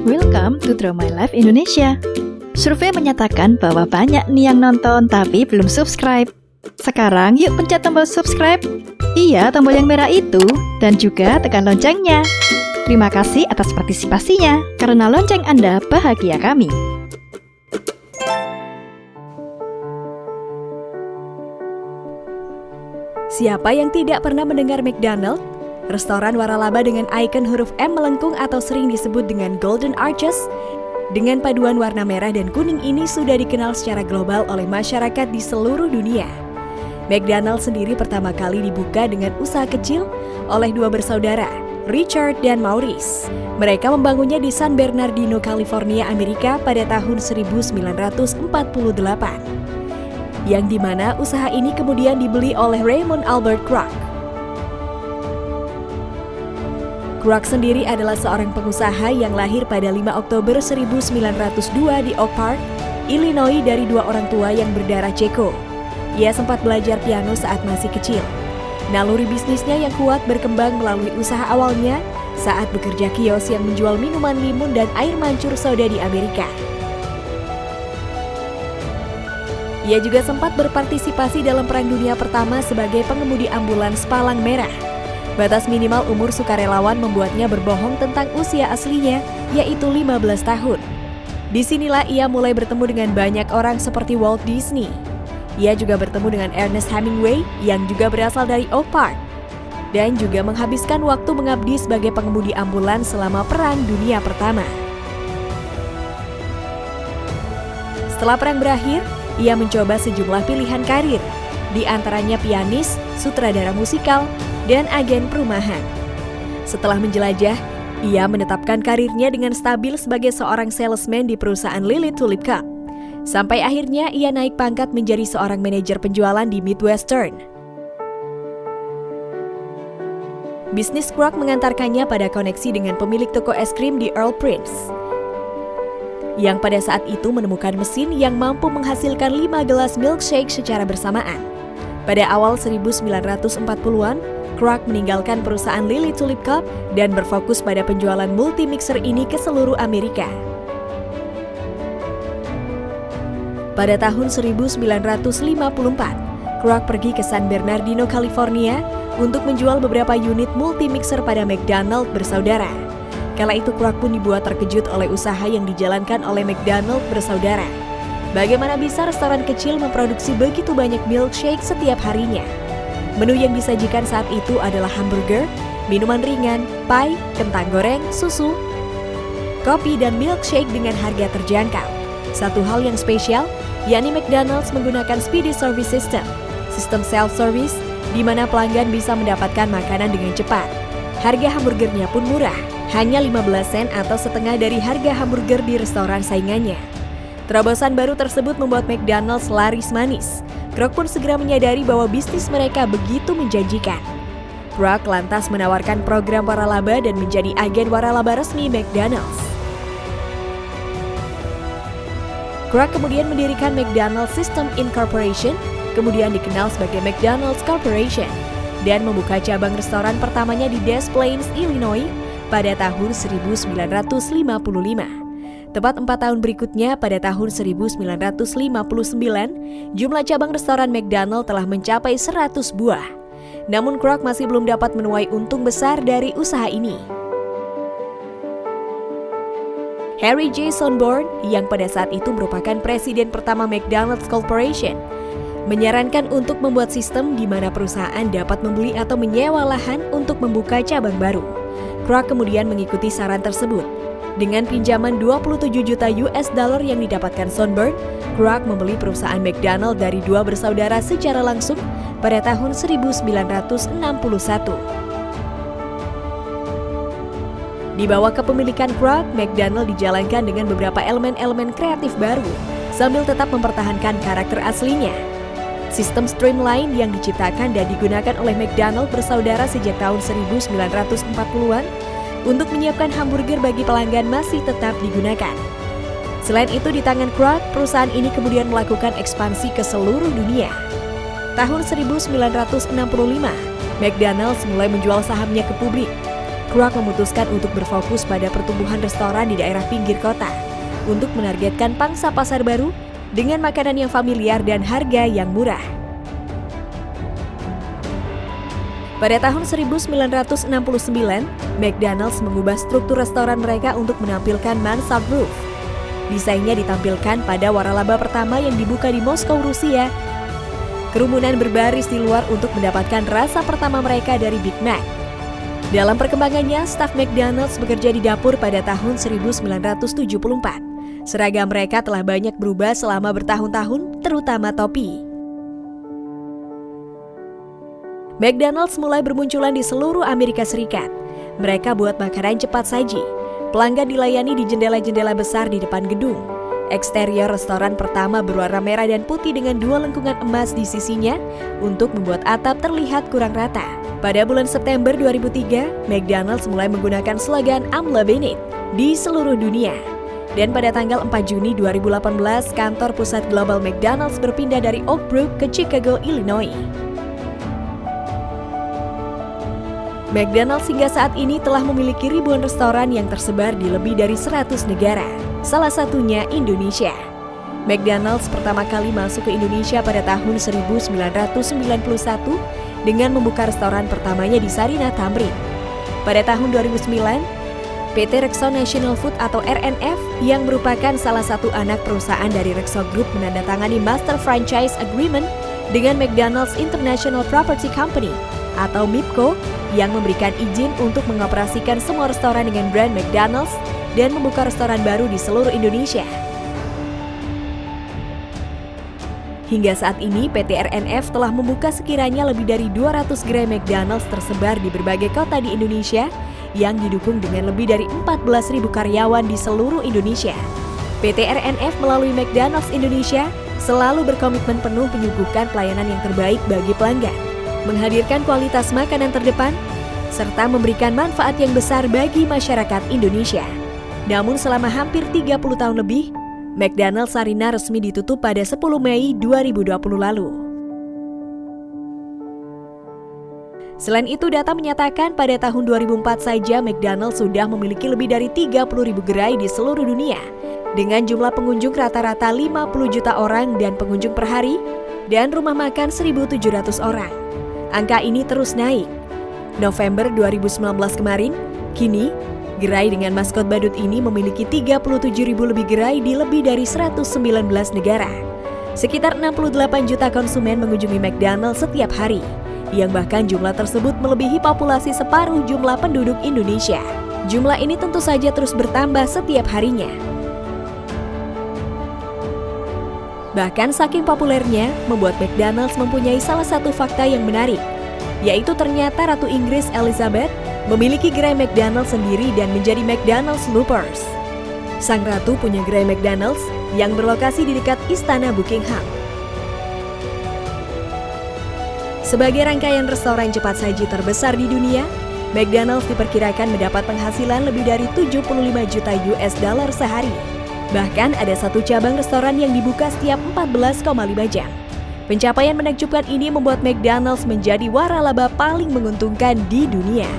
Welcome to Draw My Life Indonesia. Survei menyatakan bahwa banyak nih yang nonton tapi belum subscribe. Sekarang yuk pencet tombol subscribe. Iya, tombol yang merah itu. Dan juga tekan loncengnya. Terima kasih atas partisipasinya. Karena lonceng Anda bahagia kami. Siapa yang tidak pernah mendengar McDonald? Restoran waralaba dengan ikon huruf M melengkung atau sering disebut dengan Golden Arches. Dengan paduan warna merah dan kuning ini sudah dikenal secara global oleh masyarakat di seluruh dunia. McDonald sendiri pertama kali dibuka dengan usaha kecil oleh dua bersaudara, Richard dan Maurice. Mereka membangunnya di San Bernardino, California, Amerika pada tahun 1948. Yang dimana usaha ini kemudian dibeli oleh Raymond Albert Kroc. Kroc sendiri adalah seorang pengusaha yang lahir pada 5 Oktober 1902 di Oak Park, Illinois dari dua orang tua yang berdarah Ceko. Ia sempat belajar piano saat masih kecil. Naluri bisnisnya yang kuat berkembang melalui usaha awalnya saat bekerja kios yang menjual minuman limun dan air mancur soda di Amerika. Ia juga sempat berpartisipasi dalam Perang Dunia Pertama sebagai pengemudi ambulans palang merah. Batas minimal umur sukarelawan membuatnya berbohong tentang usia aslinya, yaitu 15 tahun. Disinilah ia mulai bertemu dengan banyak orang seperti Walt Disney. Ia juga bertemu dengan Ernest Hemingway yang juga berasal dari Oak Park. Dan juga menghabiskan waktu mengabdi sebagai pengemudi ambulans selama Perang Dunia Pertama. Setelah perang berakhir, ia mencoba sejumlah pilihan karir, di antaranya pianis, sutradara musikal, dan agen perumahan. Setelah menjelajah, ia menetapkan karirnya dengan stabil sebagai seorang salesman di perusahaan Lilly Tulip Cup. Sampai akhirnya ia naik pangkat menjadi seorang manajer penjualan di Midwestern. Bisnis Kroc mengantarkannya pada koneksi dengan pemilik toko es krim di Earl Prince, yang pada saat itu menemukan mesin yang mampu menghasilkan 5 gelas milkshake secara bersamaan. Pada awal 1940-an, Kroc meninggalkan perusahaan Lilly Tulip Cup dan berfokus pada penjualan multi-mixer ini ke seluruh Amerika. Pada tahun 1954, Kroc pergi ke San Bernardino, California untuk menjual beberapa unit multi-mixer pada McDonald bersaudara. Kala itu Kroc pun dibuat terkejut oleh usaha yang dijalankan oleh McDonald bersaudara. Bagaimana bisa restoran kecil memproduksi begitu banyak milkshake setiap harinya? Menu yang disajikan saat itu adalah hamburger, minuman ringan, pie, kentang goreng, susu, kopi, dan milkshake dengan harga terjangkau. Satu hal yang spesial, yakni McDonald's menggunakan Speedy Service System, sistem self-service, di mana pelanggan bisa mendapatkan makanan dengan cepat. Harga hamburgernya pun murah, hanya 15 sen atau setengah dari harga hamburger di restoran saingannya. Terobosan baru tersebut membuat McDonald's laris manis. Kroc pun segera menyadari bahwa bisnis mereka begitu menjanjikan. Kroc lantas menawarkan program waralaba dan menjadi agen waralaba resmi McDonald's. Kroc kemudian mendirikan McDonald's System Incorporation, kemudian dikenal sebagai McDonald's Corporation, dan membuka cabang restoran pertamanya di Des Plaines, Illinois pada tahun 1955. Tepat 4 tahun berikutnya, pada tahun 1959, jumlah cabang restoran McDonald telah mencapai 100 buah. Namun Kroc masih belum dapat menuai untung besar dari usaha ini. Harry J. Sonborn, yang pada saat itu merupakan presiden pertama McDonald's Corporation, menyarankan untuk membuat sistem di mana perusahaan dapat membeli atau menyewa lahan untuk membuka cabang baru. Kroc kemudian mengikuti saran tersebut. Dengan pinjaman 27 juta US dollar yang didapatkan Sonborn, Kroc membeli perusahaan McDonald dari dua bersaudara secara langsung pada tahun 1961. Di bawah kepemilikan Kroc, McDonald dijalankan dengan beberapa elemen-elemen kreatif baru, sambil tetap mempertahankan karakter aslinya. Sistem streamline yang diciptakan dan digunakan oleh McDonald bersaudara sejak tahun 1940-an untuk menyiapkan hamburger bagi pelanggan masih tetap digunakan. Selain itu, di tangan Kroc, perusahaan ini kemudian melakukan ekspansi ke seluruh dunia. Tahun 1965, McDonald's mulai menjual sahamnya ke publik. Kroak memutuskan untuk berfokus pada pertumbuhan restoran di daerah pinggir kota untuk menargetkan pangsa pasar baru dengan makanan yang familiar dan harga yang murah. Pada tahun 1969, McDonald's mengubah struktur restoran mereka untuk menampilkan mansard roof. Desainnya ditampilkan pada waralaba pertama yang dibuka di Moskow, Rusia. Kerumunan berbaris di luar untuk mendapatkan rasa pertama mereka dari Big Mac. Dalam perkembangannya, staf McDonald's bekerja di dapur pada tahun 1974. Seragam mereka telah banyak berubah selama bertahun-tahun, terutama topi. McDonald's mulai bermunculan di seluruh Amerika Serikat. Mereka buat makanan cepat saji. Pelanggan dilayani di jendela-jendela besar di depan gedung. Eksterior restoran pertama berwarna merah dan putih dengan 2 lengkungan emas di sisinya untuk membuat atap terlihat kurang rata. Pada bulan September 2003, McDonald's mulai menggunakan slogan I'm Loving It di seluruh dunia. Dan pada tanggal 4 Juni 2018, kantor pusat global McDonald's berpindah dari Oak Brook ke Chicago, Illinois. McDonald's hingga saat ini telah memiliki ribuan restoran yang tersebar di lebih dari 100 negara, salah satunya Indonesia. McDonald's pertama kali masuk ke Indonesia pada tahun 1991 dengan membuka restoran pertamanya di Sarinah, Tamrin. Pada tahun 2009, PT Rexo National Food atau RNF yang merupakan salah satu anak perusahaan dari Rexo Group menandatangani Master Franchise Agreement dengan McDonald's International Property Company atau MIPCO yang memberikan izin untuk mengoperasikan semua restoran dengan brand McDonald's dan membuka restoran baru di seluruh Indonesia. Hingga saat ini, PT RNF telah membuka sekiranya lebih dari 200 gerai McDonald's tersebar di berbagai kota di Indonesia yang didukung dengan lebih dari 14.000 karyawan di seluruh Indonesia. PT RNF melalui McDonald's Indonesia selalu berkomitmen penuh menyuguhkan pelayanan yang terbaik bagi pelanggan, menghadirkan kualitas makanan terdepan, serta memberikan manfaat yang besar bagi masyarakat Indonesia. Namun selama hampir 30 tahun lebih, McDonald's Sarinah resmi ditutup pada 10 Mei 2020 lalu. Selain itu, data menyatakan pada tahun 2004 saja McDonald's sudah memiliki lebih dari 30.000 gerai di seluruh dunia, dengan jumlah pengunjung rata-rata 50 juta orang dan pengunjung per hari, dan rumah makan 1.700 orang. Angka ini terus naik. November 2019 kemarin, kini gerai dengan maskot badut ini memiliki 37.000 lebih gerai di lebih dari 119 negara. Sekitar 68 juta konsumen mengunjungi McDonald's setiap hari, yang bahkan jumlah tersebut melebihi populasi separuh jumlah penduduk Indonesia. Jumlah ini tentu saja terus bertambah setiap harinya. Bahkan saking populernya, membuat McDonald's mempunyai salah satu fakta yang menarik, yaitu ternyata Ratu Inggris Elizabeth memiliki gerai McDonald's sendiri dan menjadi McDonald's Loopers. Sang Ratu punya gerai McDonald's yang berlokasi di dekat Istana Buckingham. Sebagai rangkaian restoran cepat saji terbesar di dunia, McDonald's diperkirakan mendapat penghasilan lebih dari 75 juta US dollar sehari. Bahkan ada satu cabang restoran yang dibuka setiap 14,5 jam. Pencapaian menakjubkan ini membuat McDonald's menjadi waralaba paling menguntungkan di dunia.